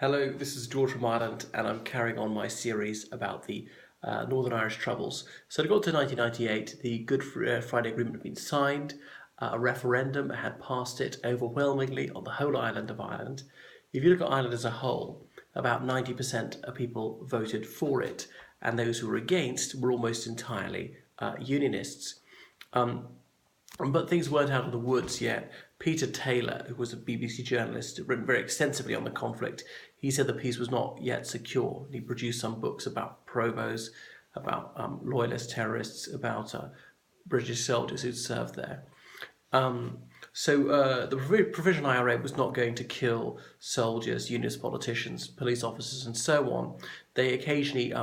Hello, this is George from Ireland, and I'm carrying on my series about the Northern Irish Troubles. So, to go to 1998, the Good Friday Agreement had been signed, a referendum had passed it overwhelmingly on the whole island of Ireland. If you look at Ireland as a whole, about 90% of people voted for it, and those who were against were almost entirely Unionists. But things weren't out of the woods yet. Peter Taylor, who was a BBC journalist, had written very extensively on the conflict. He said the peace was not yet secure. He produced some books about Provos, about loyalist terrorists, about British soldiers who'd served there. The Provisional IRA was not going to kill soldiers, unionist politicians, police officers, and so on. They occasionally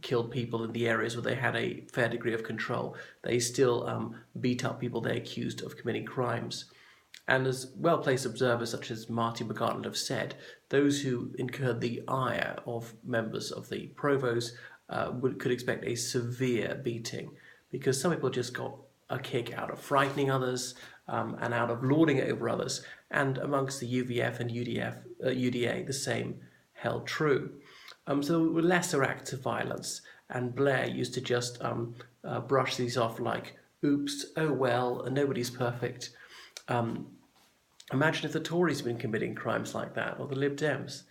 killed people in the areas where they had a fair degree of control. They still beat up people they accused of committing crimes. And as well-placed observers such as Marty McGartland have said, those who incurred the ire of members of the Provos could expect a severe beating, because some people just got a kick out of frightening others and out of lording it over others. And amongst the UVF and UDA, the same held true. So there were lesser acts of violence, and Blair used to just brush these off like, oops, oh well, nobody's perfect. Imagine if the Tories had been committing crimes like that, or the Lib Dems.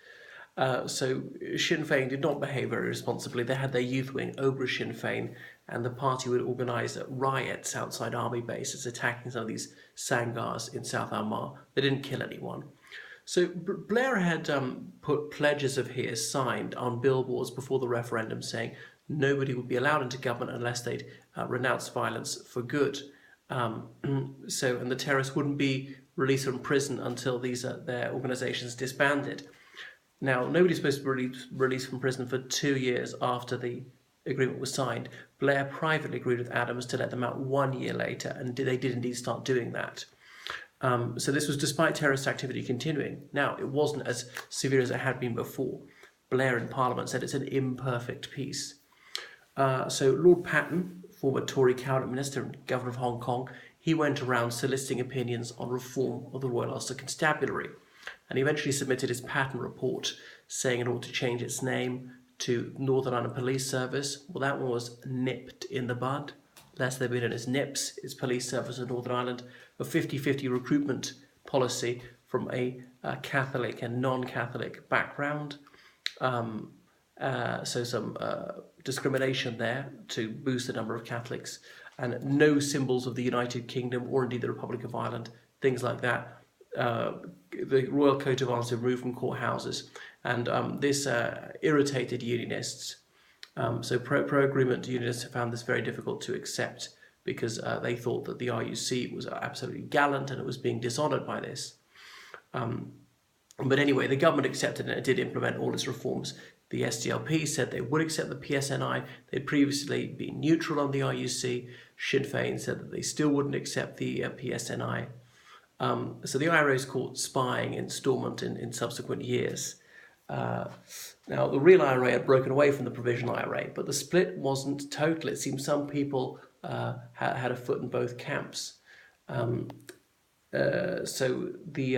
So Sinn Féin did not behave very responsibly. They had their youth wing, Obre Sinn Féin, and the party would organise riots outside army bases, attacking some of these sangars in South Armagh. They didn't kill anyone. So Blair had put pledges of his signed on billboards before the referendum saying nobody would be allowed into government unless they'd renounced violence for good. And the terrorists wouldn't be released from prison until their organisations disbanded. Now, nobody's supposed to be released from prison for 2 years after the agreement was signed. Blair privately agreed with Adams to let them out 1 year later, and they did indeed start doing that. So this was despite terrorist activity continuing. Now, it wasn't as severe as it had been before. Blair in Parliament said it's an imperfect peace. So Lord Patten, former Tory cabinet minister and governor of Hong Kong, he went around soliciting opinions on reform of the Royal Ulster Constabulary, and he eventually submitted his Patten report saying it ought to change its name to Northern Ireland Police Service. Well, that one was nipped in the bud. Lest they've been known as NIPS, its police service in Northern Ireland, a 50-50 recruitment policy from a Catholic and non-Catholic background. So some discrimination there to boost the number of Catholics, and no symbols of the United Kingdom or indeed the Republic of Ireland, things like that. The royal coat of arms removed from courthouses, and this irritated unionists. So pro-agreement unionists found this very difficult to accept because they thought that the RUC was absolutely gallant and it was being dishonoured by this. But anyway, the government accepted it and it did implement all its reforms. The SDLP said they would accept the PSNI. They'd previously been neutral on the RUC. Sinn Féin said that they still wouldn't accept the PSNI. So the IRA is caught spying in Stormont in subsequent years. Now, the real IRA had broken away from the Provisional IRA, but the split wasn't total. It seems some people had a foot in both camps. So the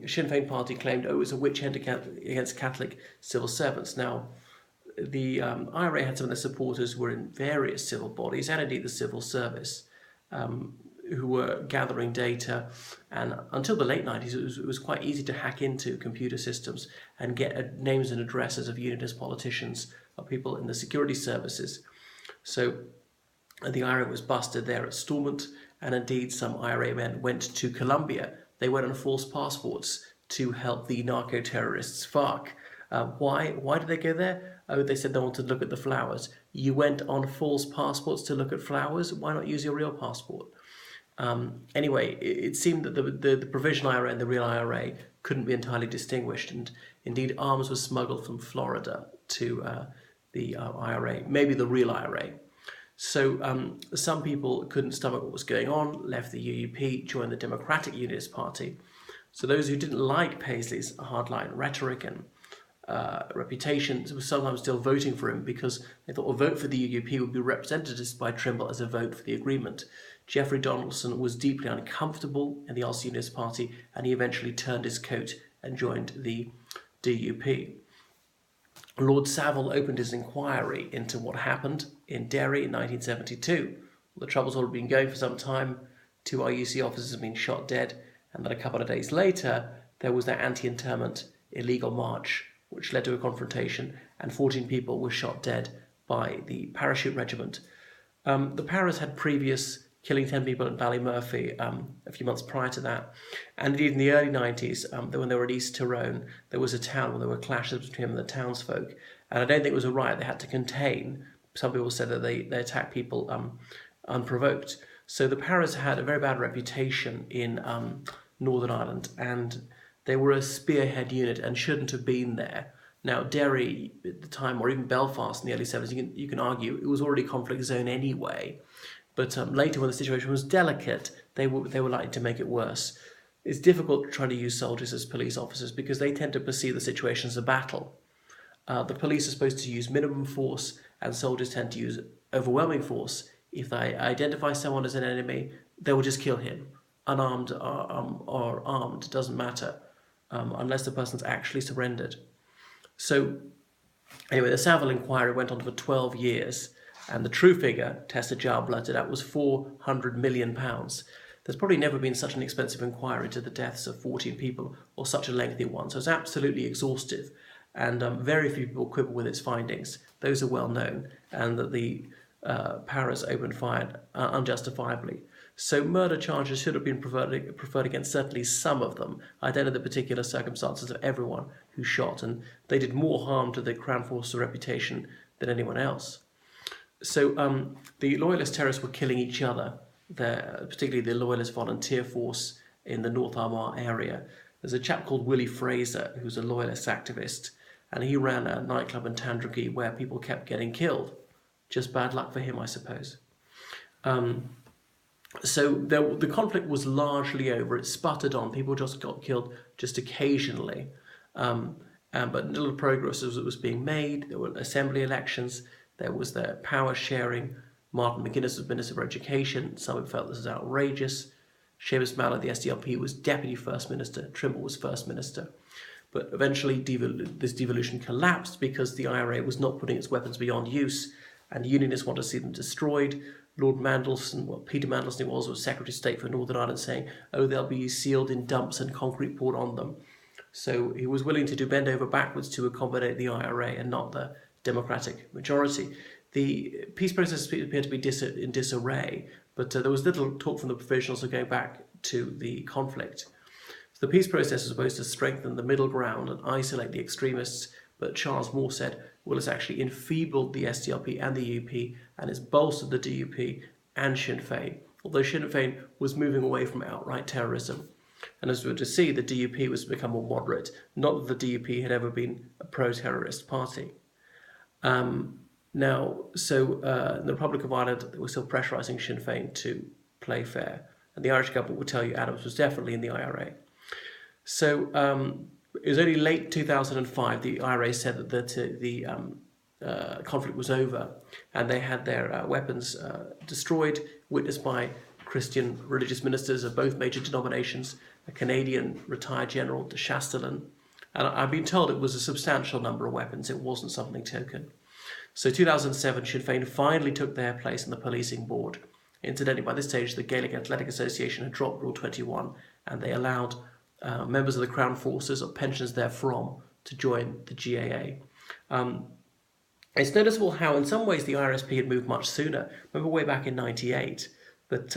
Sinn Féin party claimed, it was a witch hunt against Catholic civil servants. Now, the IRA had some of their supporters who were in various civil bodies and indeed the civil service, who were gathering data, and until the late 90s it was quite easy to hack into computer systems and get names and addresses of unionist politicians, of people in the security services. So the IRA was busted there at Stormont, and indeed some IRA men went to Colombia. They went on false passports to help the narco-terrorists FARC. Why did they go there? Oh, they said they wanted to look at the flowers. You went on false passports to look at flowers? Why not use your real passport? Anyway, it seemed that the Provisional IRA and the real IRA couldn't be entirely distinguished, and indeed arms were smuggled from Florida to the IRA, maybe the real IRA. So some people couldn't stomach what was going on, left the UUP, joined the Democratic Unionist Party. So those who didn't like Paisley's hardline rhetoric and reputation were sometimes still voting for him because they thought a vote for the UUP would be represented by Trimble as a vote for the agreement. Geoffrey Donaldson was deeply uncomfortable in the Ulster Unionist Party, and he eventually turned his coat and joined the DUP. Lord Savile opened his inquiry into what happened in Derry in 1972. The Troubles had been going for some time. 2 RUC officers had been shot dead, and then a couple of days later, there was that anti-internment illegal march, which led to a confrontation, and 14 people were shot dead by the parachute regiment. The Paras had previous killing 10 people at Ballymurphy a few months prior to that. And indeed in the early 90s, when they were at East Tyrone, there was a town where there were clashes between them and the townsfolk. And I don't think it was a riot they had to contain. Some people said that they attacked people unprovoked. So the Paras had a very bad reputation in Northern Ireland, and they were a spearhead unit and shouldn't have been there. Now, Derry at the time, or even Belfast in the early 70s, you can argue it was already a conflict zone anyway. But later, when the situation was delicate, they were likely to make it worse. It's difficult trying to use soldiers as police officers because they tend to perceive the situation as a battle. The police are supposed to use minimum force, and soldiers tend to use overwhelming force. If they identify someone as an enemy, they will just kill him. Unarmed or armed, doesn't matter, unless the person's actually surrendered. So, anyway, the Savile inquiry went on for 12 years. And the true figure, tested jar blooded out, was £400 million. There's probably never been such an expensive inquiry into the deaths of 14 people, or such a lengthy one. So it's absolutely exhaustive, and very few people quibble with its findings. Those are well known, and that the Paras opened fire unjustifiably. So murder charges should have been preferred against certainly some of them. I don't know the particular circumstances of everyone who shot, and they did more harm to the Crown Force's reputation than anyone else. So the Loyalist terrorists were killing each other, particularly the Loyalist volunteer force in the North Armagh area. There's a chap called Willie Fraser, who's a Loyalist activist, and he ran a nightclub in Tandragee where people kept getting killed. Just bad luck for him, I suppose. So the conflict was largely over. It sputtered on. People just got killed just occasionally. But little progress was being made. There were assembly elections. There was the power sharing. Martin McGuinness was Minister for Education. Some felt this was outrageous. Seamus Malloy, the SDLP, was Deputy First Minister. Trimble was First Minister. But eventually this devolution collapsed because the IRA was not putting its weapons beyond use, and unionists wanted to see them destroyed. Lord Mandelson, Peter Mandelson was Secretary of State for Northern Ireland, saying, oh, they'll be sealed in dumps and concrete poured on them. So he was willing to bend over backwards to accommodate the IRA and not the Democratic majority. The peace process appeared to be in disarray, but there was little talk from the provisionals of going back to the conflict. So the peace process was supposed to strengthen the middle ground and isolate the extremists, but Charles Moore said, well, it's actually enfeebled the SDLP and the UP, and it's bolstered the DUP and Sinn Féin, although Sinn Féin was moving away from outright terrorism. And as we were to see, the DUP was to become more moderate, not that the DUP had ever been a pro-terrorist party. The Republic of Ireland, they were still pressurising Sinn Féin to play fair. And the Irish government would tell you Adams was definitely in the IRA. So it was only late 2005 the IRA said that the conflict was over, and they had their weapons destroyed, witnessed by Christian religious ministers of both major denominations, a Canadian retired general, de Chastelain. And I've been told it was a substantial number of weapons. It wasn't something token. So 2007, Sinn Féin finally took their place in the policing board. Incidentally, by this stage, the Gaelic Athletic Association had dropped Rule 21, and they allowed members of the Crown Forces or pensioners therefrom to join the GAA. It's noticeable how, in some ways, the IRSP had moved much sooner. Remember way back in '98 that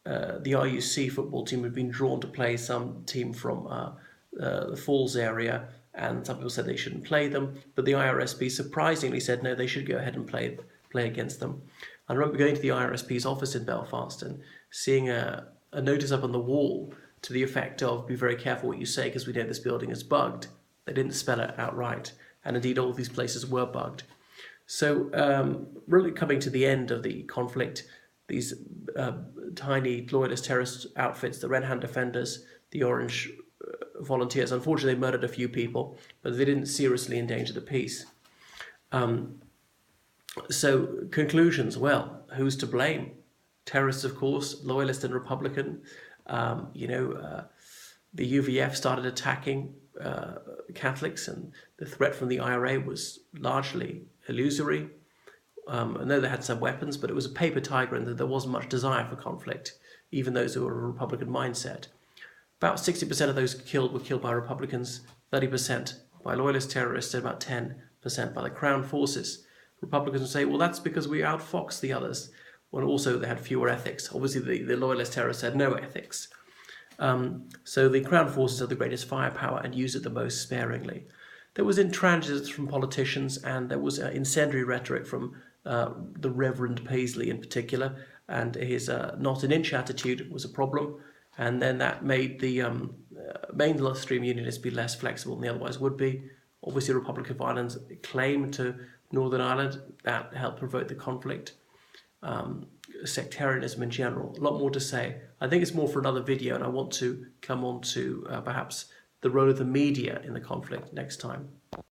the RUC football team had been drawn to play some team from the Falls area, and some people said they shouldn't play them, but the IRSP surprisingly said no, they should go ahead and play against them. I remember going to the IRSP's office in Belfast and seeing a notice up on the wall to the effect of, be very careful what you say because we know this building is bugged. They didn't spell it outright, and indeed all these places were bugged. So really coming to the end of the conflict, these tiny loyalist terrorist outfits, the Red Hand Defenders, the Orange Volunteers, unfortunately they murdered a few people, but they didn't seriously endanger the peace. So conclusions, well, who's to blame? Terrorists, of course, loyalist and Republican. The UVF started attacking Catholics, and the threat from the IRA was largely illusory. I know they had some weapons, but it was a paper tiger, and there wasn't much desire for conflict, even those who were a Republican mindset. About 60% of those killed were killed by Republicans, 30% by loyalist terrorists, and about 10% by the Crown forces. Republicans would say, well, that's because we outfoxed the others, when also they had fewer ethics. Obviously, the loyalist terrorists had no ethics. So the Crown forces had the greatest firepower and used it the most sparingly. There was intransigence from politicians, and there was incendiary rhetoric from the Reverend Paisley in particular, and his not an inch attitude was a problem. And then that made the mainstream unionists be less flexible than they otherwise would be. Obviously, Republican violence claim to Northern Ireland, that helped provoke the conflict. Sectarianism in general, a lot more to say. I think it's more for another video, and I want to come on to perhaps the role of the media in the conflict next time.